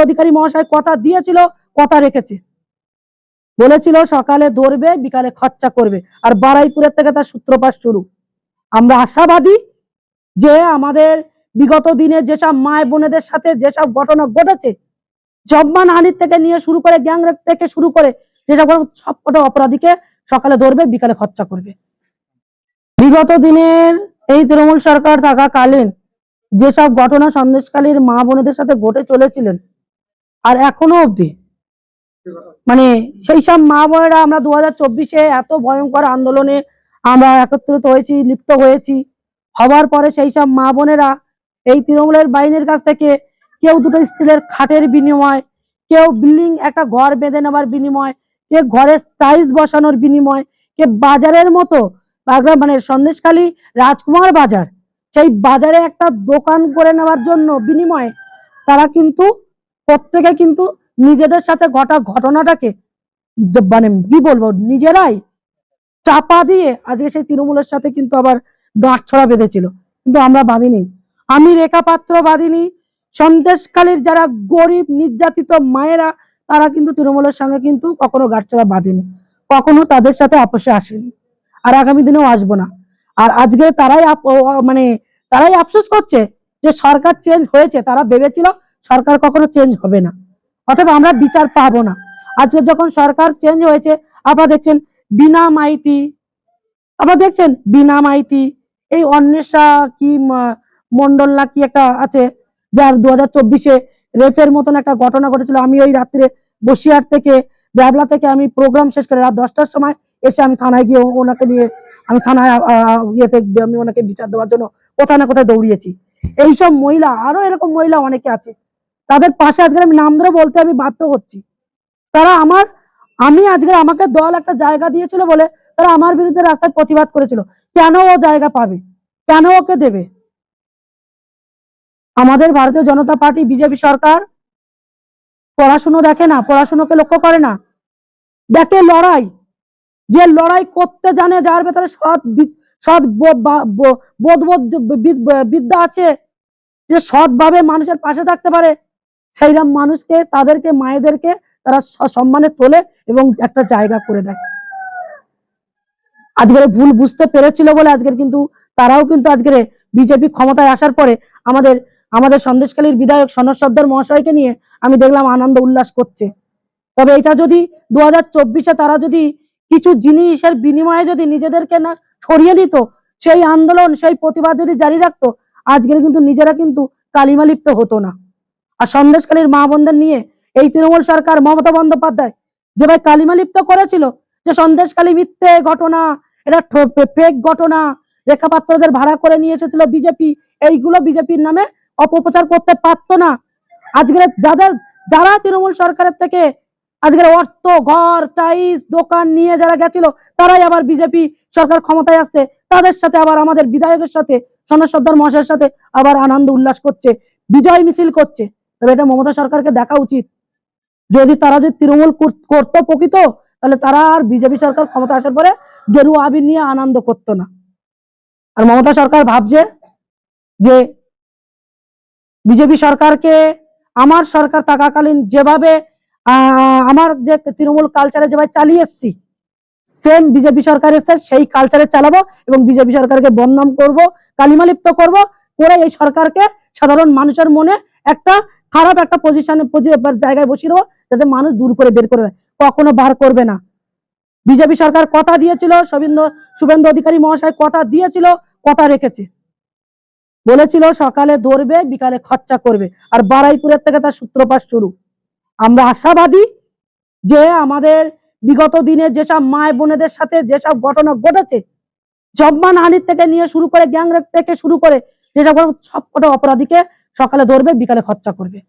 অধিকারী মহাশয় কথা দিয়েছিল, কথা রেখেছে। বলেছিল সকালে ধরবে, বিকালে খরচা করবে, আর বারুইপুরের থেকে তার সূত্রপাত শুরু। আমরা আশাবাদী যে আমাদের বিগত দিনে যেসব মায় বোনেদের সাথে যেসব ঘটনা ঘটেছে, জব্বান হানির থেকে নিয়ে শুরু করে গ্যাংরেপ থেকে শুরু করে যেসব সবকটা অপরাধীকে সকালে ধরবে, বিকালে খরচা করবে। বিগত দিনের এই তৃণমূল সরকার থাকাকালীন যেসব ঘটনা সন্দেশখালীর মা বোনেদের সাথে ঘটে চলেছিলেন, আর এখনো অবধি মানে সেই সব মা বোনেরা, আমরা 2024-এ এত ভয়ঙ্কর আন্দোলনে আমরা একত্রিত হয়েছি, লিপ্ত হয়েছি। হবার পরে সেই সব মা বোনেরা এই তৃণমূলের বাহিনীর কাছ থেকে কেউ দুটো স্টিলের খাটের বিনিময়, কেউ বিল্ডিং একটা ঘর বেঁধে নেওয়ার বিনিময়, কে ঘরে টাইলস বসানোর বিনিময়, কে বাজারের মতো মানে সন্দেশখালী রাজকুমার বাজার, সেই বাজারে একটা দোকান করে নেওয়ার জন্য বিনিময়ে তারা কিন্তু প্রত্যেকে কিন্তু নিজেদের সাথে ঘটনাটাকে মানে কি বলবো, নিজেরাই চাপা দিয়ে আজকে সেই তৃণমূলের সাথে কিন্তু আবার গাঁটছড়া বেঁধেছিল, কিন্তু আমরা বাঁধিনি। আমি রেখা পাত্র বাঁধিনি। সন্দেশখালীর যারা গরিব নির্যাতিত মায়েরা, তারা কিন্তু তৃণমূলের সঙ্গে কিন্তু কখনো গাঁটছড়া বাঁধেনি, কখনো তাদের সাথে আপোষে আসেনি, আর আগামী দিনেও আসবো না। আর আজকে তারাই আফসোস করছে যে সরকার চেঞ্জ হয়েছে, তারা ভেবেছিল সরকার কখনো চেঞ্জ হবে না, অথবা আমরা বিচার পাবো না। আজকে যখন সরকার চেঞ্জ হয়েছে, আপনারা দেখছেন বিনা মাইতি, এই অন্বেষা কি মন্ডল না কি একটা আছে, যার 2024-এ রেফের মতন একটা ঘটনা ঘটেছিল। আমি ওই রাত্রে বসিরহাট থেকে, ব্যাবলা থেকে আমি প্রোগ্রাম শেষ করে রাত 10টার সময় এসে আমি থানায় গিয়ে ওনাকে নিয়ে, আমি থানায় ইয়েতে আমি ওনাকে বিচার দেওয়ার জন্য কোথায় না কোথায় দৌড়িয়েছি। এইসব মহিলা, আরো এরকম মহিলা অনেকে আছে, তাদের পাশে আজকে আমি নাম ধরে বলতে আমি বাধ্য হচ্ছি। তারা আজকে আমাকে দল একটা জায়গা দিয়েছিল বলে তারা আমার বিরুদ্ধে রাস্তায় প্রতিবাদ করেছিল। কেন ও জায়গা পাবে, কেন ওকে দেবে? আমাদের ভারতীয় জনতা পার্টি বিজেপি সরকার পড়াশুনো দেখে না, পড়াশুনোকে লক্ষ্য করে না, দেখে লড়াই। যে লড়াই করতে জানে, যার ভেতরে সৎ বিদ্যা আছে, যে সৎভাবে মানুষের পাশে থাকতে পারে, সেইরকম মানুষকে, তাদেরকে, মায়েদেরকে তারা সম্মানে তোলে এবং একটা জায়গা করে দেয়। আজকের ভুল বুঝতে পেরেছিল বলে আজকের কিন্তু তারাও কিন্তু আজকের বিজেপি ক্ষমতায় আসার পরে আমাদের সন্দেশখালীর বিধায়ক সনদ সর্দার মহাশয়কে নিয়ে আমি দেখলাম আনন্দ উল্লাস করছে। তবে এটা যদি 2024-এ তারা যদি কিছু জিনিসের বিনিময়ে যদি নিজেদেরকে না ছড়িয়ে দিত, সেই আন্দোলন, সেই প্রতিবাদ যদি জারি রাখতো, আজকের কিন্তু নিজেরা কিন্তু কালিমা লিপ্ত হতো না। আর সন্দেশখালীর মা বোনদের নিয়ে এই তৃণমূল সরকার, মমতা বন্দ্যোপাধ্যায় যেভাবে কালিমা লিপ্ত করেছিল, যে সন্দেশখালী মিথ্যে ঘটনা, এটা ফেক ঘটনা, রেখাপাত্রদের ভাড়া করে নিয়ে এসেছিল বিজেপি, এইগুলো বিজেপির নামে অপপ্রচার করতে পারতো না। আজকের যারা তৃণমূল সরকারের থেকে আজকের অর্থ, ঘর, টাইলস, দোকান নিয়ে যারা গেছিল, তারাই আবার বিজেপি সরকার ক্ষমতায় আসতে তাদের সাথে আবার আমাদের বিধায়কের সাথে, সনদ সর্দার মহাশয়ের সাথে আবার আনন্দ উল্লাস করছে, বিজয় মিছিল করছে। তবে এটা মমতা সরকারকে দেখা উচিত। যদি তৃণমূল করতো প্রকৃত, তাহলে তারা আর বিজেপি সরকার ক্ষমতা আসার পরে গেরুয়া আবির নিয়ে আনন্দ করতো না। আর মমতা সরকার ভাবছে যে বিজেপি সরকারকে, আমার সরকার থাকাকালীন যেভাবে আমার যে তৃণমূল কালচারে যেভাবে চালিয়ে এসছি, সেম বিজেপি সরকার এসে সেই কালচারে চালাবো এবং বিজেপি সরকারকে বদনাম করব, কালিমালিপ্ত করব, করে এই সরকারকে সাধারণ মানুষের মনে একটা খারাপ একটা জায়গায় বসিয়ে দেবো, যাতে মানুষ দূর করে বের করে দেয়, কখনো বার করবে না। বিজেপি সরকার কথা দিয়েছিল, শুভেন্দু অধিকারী মহাশয় কথা দিয়েছিল, কথা রেখেছে। বলেছিল সকালে ধরবে, বিকালে খরচা করবে, আর বারুইপুরের থেকে তার সূত্রপাত শুরু। আমরা আশাবাদী যে আমাদের বিগত দিনে যেসব মায় বোনেদের সাথে যেসব ঘটনা ঘটেছে, জব্বান হানির থেকে নিয়ে শুরু করে গ্যাংরেপ থেকে শুরু করে যেসব সবকটা অপরাধীকে সকালে ধরবে, বিকালে খরচা করবে।